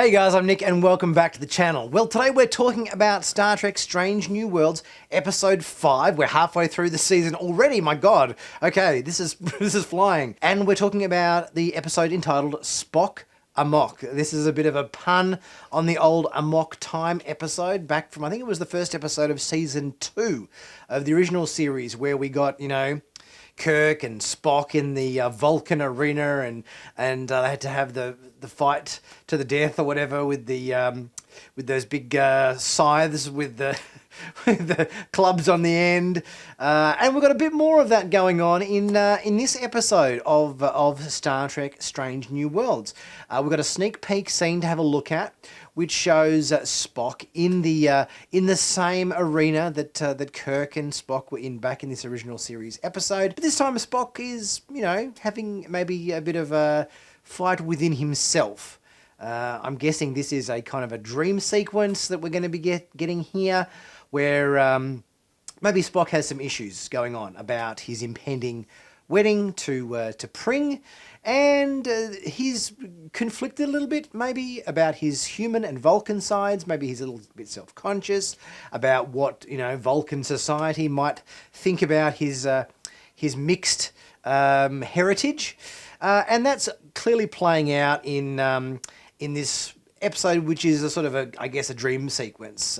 Hey guys, I'm Nick and welcome back to the channel. Well, today we're talking about Star Trek Strange New Worlds Episode 5. We're halfway through the season already, my god. Okay, this is flying. And we're talking about the episode entitled Spock Amok. This is a bit of a pun on the old Amok Time episode back from, I think it was the first episode of Season 2 of the original series where we got, Kirk and Spock in the Vulcan arena, and they had to have the fight to the death or whatever with the with those big scythes with the with the clubs on the end, and we've got a bit more of that going on in this episode of Star Trek Strange New Worlds. We've got a sneak peek scene to have a look at, which shows Spock in the same arena that Kirk and Spock were in back in this original series episode. But this time Spock is, having maybe a bit of a fight within himself. I'm guessing this is a kind of a dream sequence that we're going to be getting here, where maybe Spock has some issues going on about his impending wedding to Pring, and he's conflicted a little bit maybe about his human and Vulcan sides. Maybe he's a little bit self-conscious about what Vulcan society might think about his mixed heritage, and that's clearly playing out in this episode, which is a sort of a dream sequence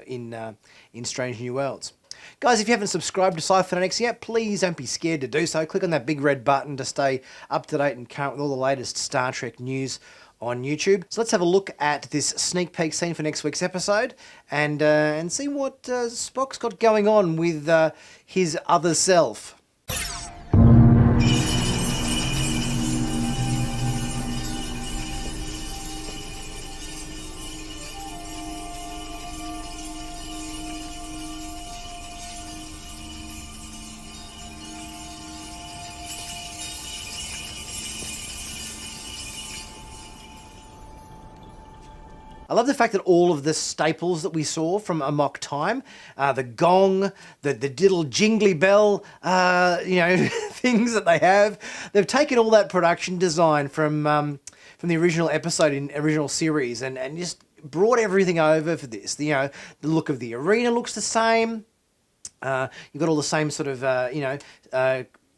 in Strange New Worlds. Guys, if you haven't subscribed to Sci-Finatics yet, please don't be scared to do so. Click on that big red button to stay up to date and current with all the latest Star Trek news on YouTube. So let's have a look at this sneak peek scene for next week's episode and see what Spock's got going on with his other self. I love the fact that all of the staples that we saw from Amok Time, the gong, the diddle jingly bell, things that they have, they've taken all that production design from the original episode in original series and just brought everything over for this. The look of the arena looks the same. You've got all the same sort of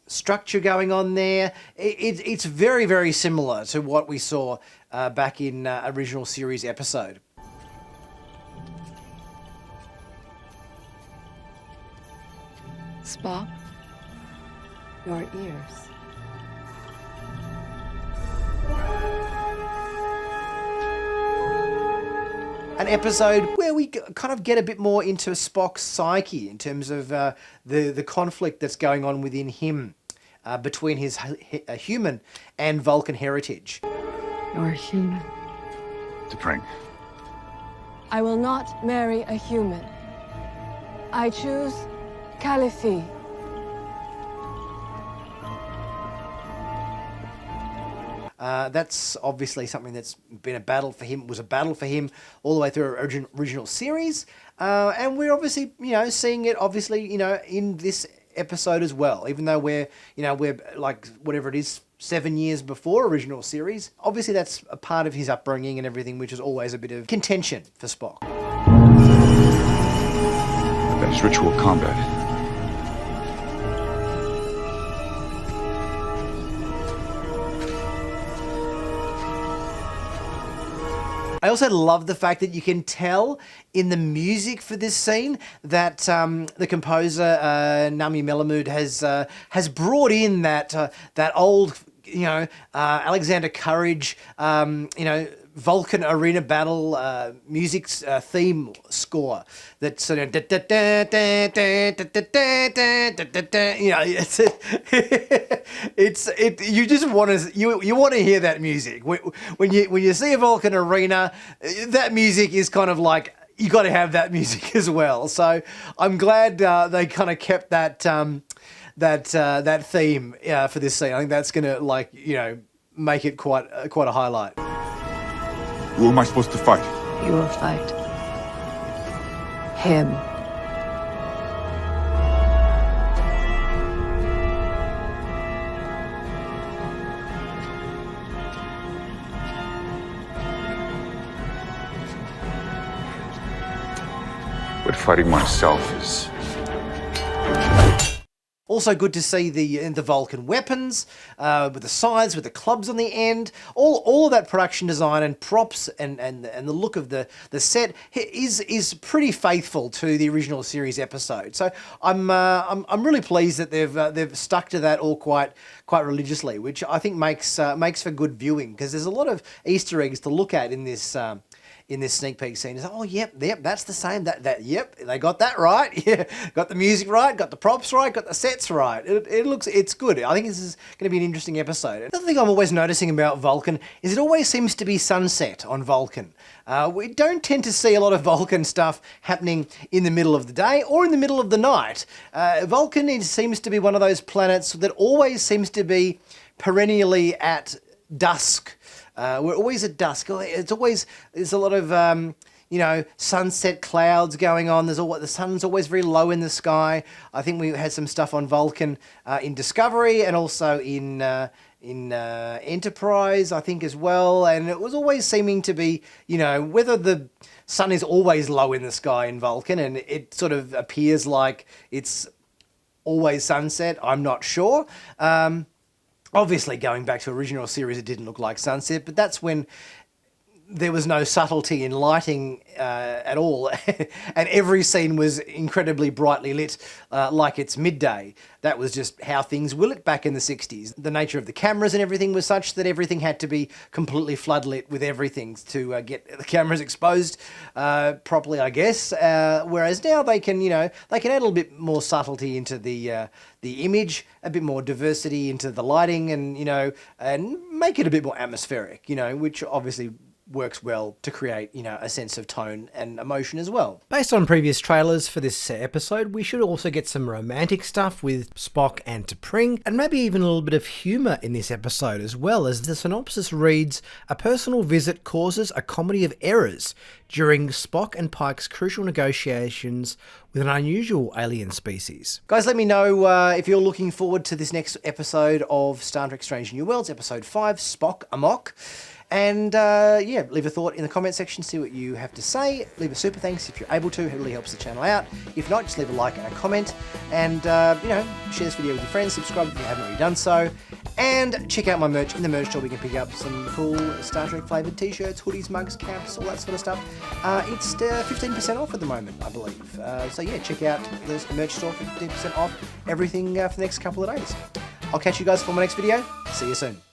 structure going on there. It's very, very similar to what we saw back in original series episode. Spock, your ears. An episode where we kind of get a bit more into Spock's psyche in terms of the conflict that's going on within him between his human and Vulcan heritage. You're human. To Pring. I will not marry a human. I choose Caliphie. That's obviously something that's been a battle for him. Was a battle for him all the way through original series, and we're obviously seeing it in this episode as well. Even though we're like whatever it is, 7 years before original series. Obviously, that's a part of his upbringing and everything, which is always a bit of contention for Spock. That is ritual combat. I also love the fact that you can tell in the music for this scene that the composer Nami Melamood has brought in that old Alexander Courage Vulcan arena battle music theme score that sort of you just want to you want to hear that music when you see a Vulcan arena. That music is kind of like, you got to have that music as well. So I'm glad they kind of kept that that theme for this scene. I think that's going to make it quite a highlight. Who am I supposed to fight? You will fight him. But fighting myself is... Also good to see the Vulcan weapons, with the scythes, with the clubs on the end. All of that production design and props and the look of the set is pretty faithful to the original series episode. So I'm really pleased that they've stuck to that all quite religiously, which I think makes for good viewing, because there's a lot of Easter eggs to look at in this sneak peek scene. Is, oh, yep, that's the same. Yep, they got that right. Yeah, got the music right, got the props right, got the sets right. It's good. I think this is going to be an interesting episode. Another thing I'm always noticing about Vulcan is it always seems to be sunset on Vulcan. We don't tend to see a lot of Vulcan stuff happening in the middle of the day or in the middle of the night. Vulcan seems to be one of those planets that always seems to be perennially at dusk. We're always at dusk. There's a lot of sunset clouds going on. The sun's always very low in the sky. I think we had some stuff on Vulcan in Discovery and also in Enterprise, I think, as well. And it was always seeming to be, whether the sun is always low in the sky in Vulcan and it sort of appears like it's always sunset, I'm not sure. Obviously, going back to original series, it didn't look like sunset, but that's when there was no subtlety in lighting at all, and every scene was incredibly brightly lit, like it's midday. That was just how things were lit back in the 60s. The nature of the cameras and everything was such that everything had to be completely floodlit with everything to get the cameras exposed properly, I guess. Whereas now they can add a little bit more subtlety into the image, a bit more diversity into the lighting, and make it a bit more atmospheric, which obviously works well to create, a sense of tone and emotion as well. Based on previous trailers for this episode, we should also get some romantic stuff with Spock and T'Pring, and maybe even a little bit of humour in this episode as well, as the synopsis reads, a personal visit causes a comedy of errors during Spock and Pike's crucial negotiations with an unusual alien species. Guys, let me know if you're looking forward to this next episode of Star Trek Strange New Worlds, episode 5, Spock Amok. And leave a thought in the comment section, see what you have to say. Leave a super thanks if you're able to, it really helps the channel out. If not, just leave a like and a comment. And, share this video with your friends, subscribe if you haven't already done so. And check out my merch in the merch store. We can pick up some cool Star Trek flavoured t-shirts, hoodies, mugs, caps, all that sort of stuff. It's 15% off at the moment, I believe. Check out the merch store, 15% off everything for the next couple of days. I'll catch you guys for my next video. See you soon.